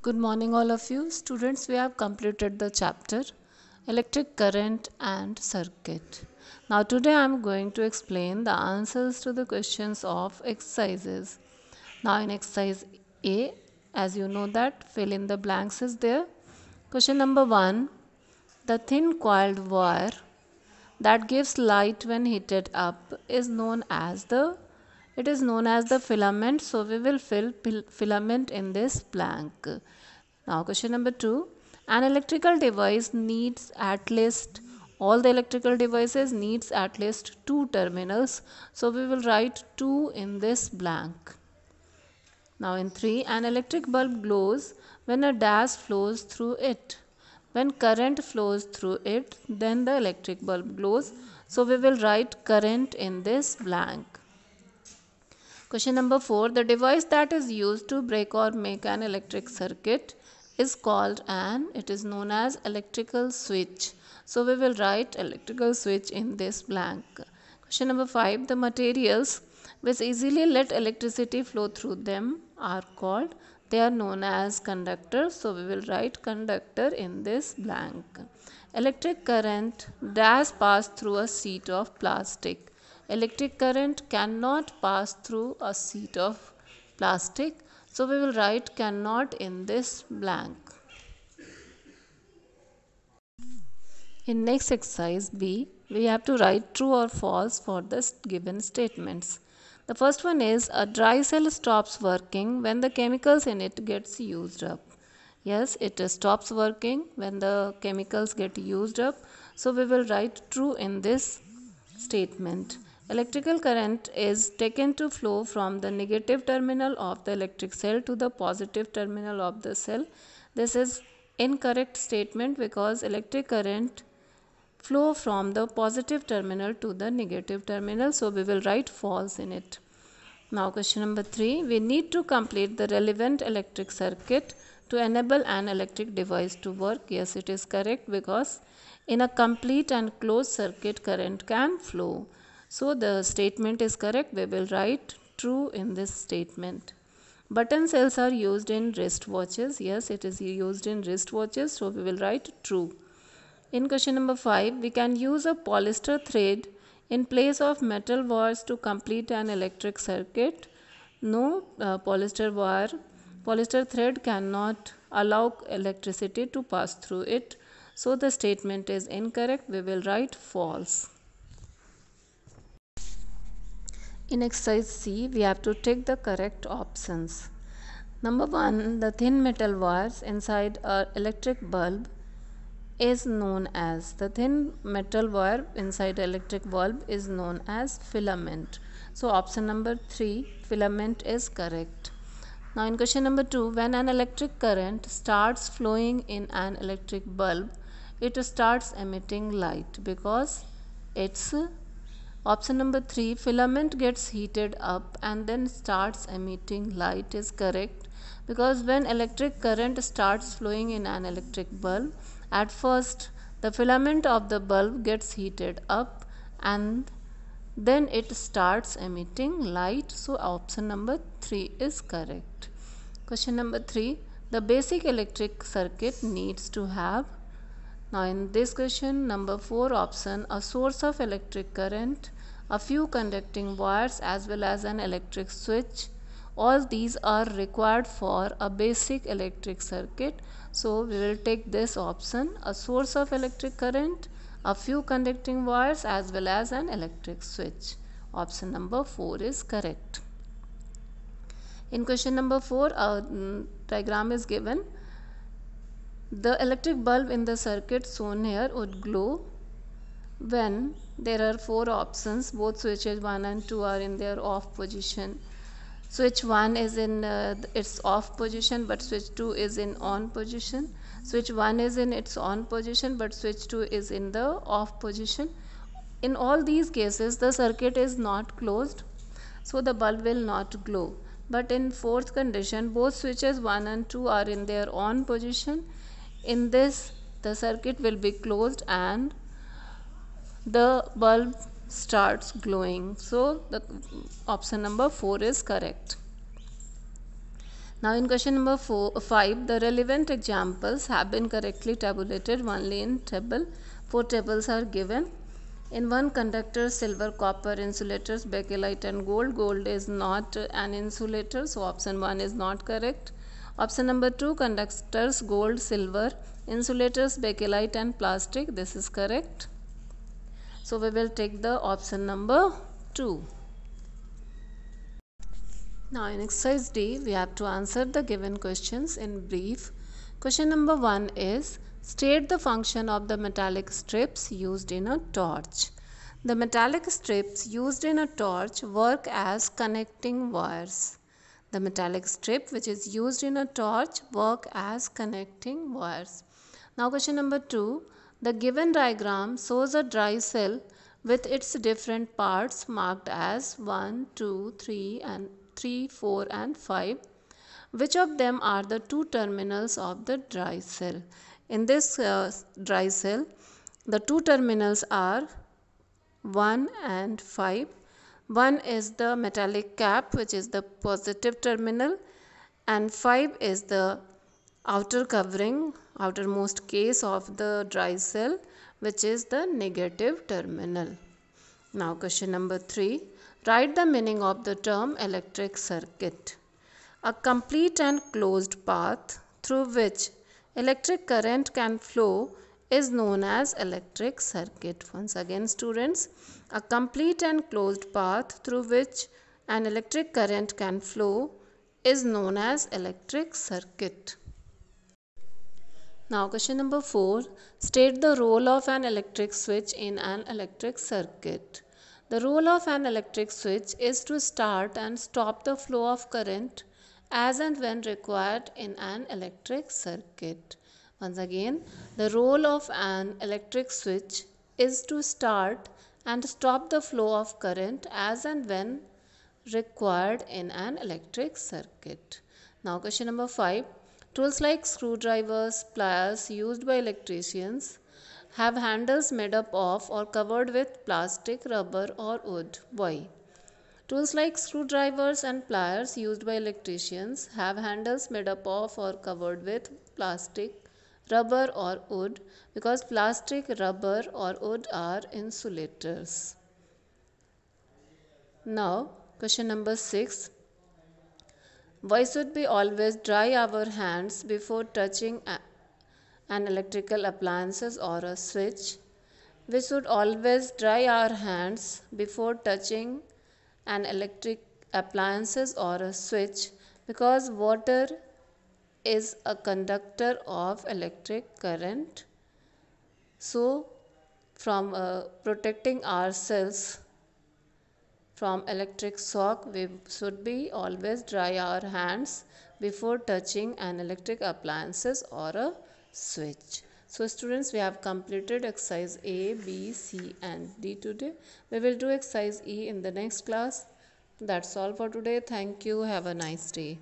Good morning, all of you. Students, we have completed the chapter Electric Current and Circuit. Now, today I am going to explain the answers to the questions of exercises. Now, in exercise A, as you know that, fill in the blanks is there. Question number 1. The thin coiled wire that gives light when heated up is known as the filament. So we will fill filament in this blank. Now question number 2. An electrical device needs at least all the electrical devices needs at least two terminals. So we will write 2 in this blank. Now in 3, an electric bulb glows when a dash flows through it. When current flows through it, then the electric bulb glows. So we will write current in this blank. Question number 4. The device that is used to break or make an electric circuit is called it is known as electrical switch. So we will write electrical switch in this blank. Question number 5. The materials which easily let electricity flow through them they are known as conductors. So we will write conductor in this blank. Electric current does pass through a sheet of plastic. Electric current cannot pass through a sheet of plastic. So we will write cannot in this blank. In next exercise B, we have to write true or false for the given statements. The first one is a dry cell stops working when the chemicals in it gets used up. Yes, it stops working when the chemicals get used up. So we will write true in this statement. Electrical current is taken to flow from the negative terminal of the electric cell to the positive terminal of the cell. This is incorrect statement because electric current flow from the positive terminal to the negative terminal. So we will write false in it. Now question number 3. We need to complete the relevant electric circuit to enable an electric device to work. Yes, it is correct because in a complete and closed circuit current can flow. So the statement is correct. We will write true in this statement. Button cells are used in wristwatches. Yes, it is used in wristwatches. So we will write true. In question number 5, we can use a polyester thread in place of metal wires to complete an electric circuit. No, polyester thread cannot allow electricity to pass through it. So the statement is incorrect. We will write false. In exercise C, we have to take the correct options. Number 1, the thin metal wires inside an electric bulb is known as the thin metal wire inside electric bulb is known as filament. So option number 3, filament is correct. Now in question number 2, when an electric current starts flowing in an electric bulb, it starts emitting light because it's option number 3, filament gets heated up and then starts emitting light is correct because when electric current starts flowing in an electric bulb, at first, the filament of the bulb gets heated up and then it starts emitting light. So, option number 3 is correct. Question number 3. The basic electric circuit needs to have. Now, in this question, number 4 option, a source of electric current, a few conducting wires as well as an electric switch. All these are required for a basic electric circuit. So we will take this option, a source of electric current, a few conducting wires as well as an electric switch. Option number 4 is correct. In question number 4, a diagram is given. The electric bulb in the circuit shown here would glow when there are 4 options. Both switches 1 and 2 are in their off position. Switch 1 is in its off position but switch 2 is in on position. Switch 1 is in its on position but switch 2 is in the off position. In all these cases the circuit is not closed, so the bulb will not glow. But in fourth condition, both switches 1 and 2 are in their on position. In this the circuit will be closed and the bulb starts glowing. So the option number 4 is correct. Now in question number 5, the relevant examples have been correctly tabulated only in table. 4 tables are given. In one, conductor, silver, copper, insulators, bakelite and gold. Gold is not an insulator, so option 1 is not correct. Option number 2, conductors, gold, silver, insulators, bakelite and plastic. This is correct. So we will take the option number 2. Now in exercise D, we have to answer the given questions in brief. Question number 1 is, state the function of the metallic strips used in a torch. The metallic strips used in a torch work as connecting wires. The metallic strip which is used in a torch work as connecting wires. Now question number 2, the given diagram shows a dry cell with its different parts marked as 1, 2, 3, 4 and 5. Which of them are the two terminals of the dry cell? In this dry cell, the two terminals are 1 and 5. 1 is the metallic cap, which is the positive terminal, and 5 is the outer covering, outermost case of the dry cell, which is the negative terminal. Now question number 3, write the meaning of the term electric circuit. A complete and closed path through which electric current can flow is known as electric circuit. Once again students, a complete and closed path through which an electric current can flow is known as electric circuit. Now question number 4, state the role of an electric switch in an electric circuit. The role of an electric switch is to start and stop the flow of current as and when required in an electric circuit. Once again, the role of an electric switch is to start and stop the flow of current as and when required in an electric circuit. Now question number 5, tools like screwdrivers, pliers used by electricians have handles made up of or covered with plastic, rubber or wood. Why? Tools like screwdrivers and pliers used by electricians have handles made up of or covered with plastic, rubber or wood because plastic, rubber or wood are insulators. Now question number 6, why should we always dry our hands before touching an electrical appliances or a switch? We should always dry our hands before touching an electric appliances or a switch because water is a conductor of electric current. So from protecting ourselves from electric shock, we should be always dry our hands before touching an electric appliances or a switch. So students, we have completed exercise A, B, C and D today. We will do exercise E in the next class. That's all for today. Thank you. Have a nice day.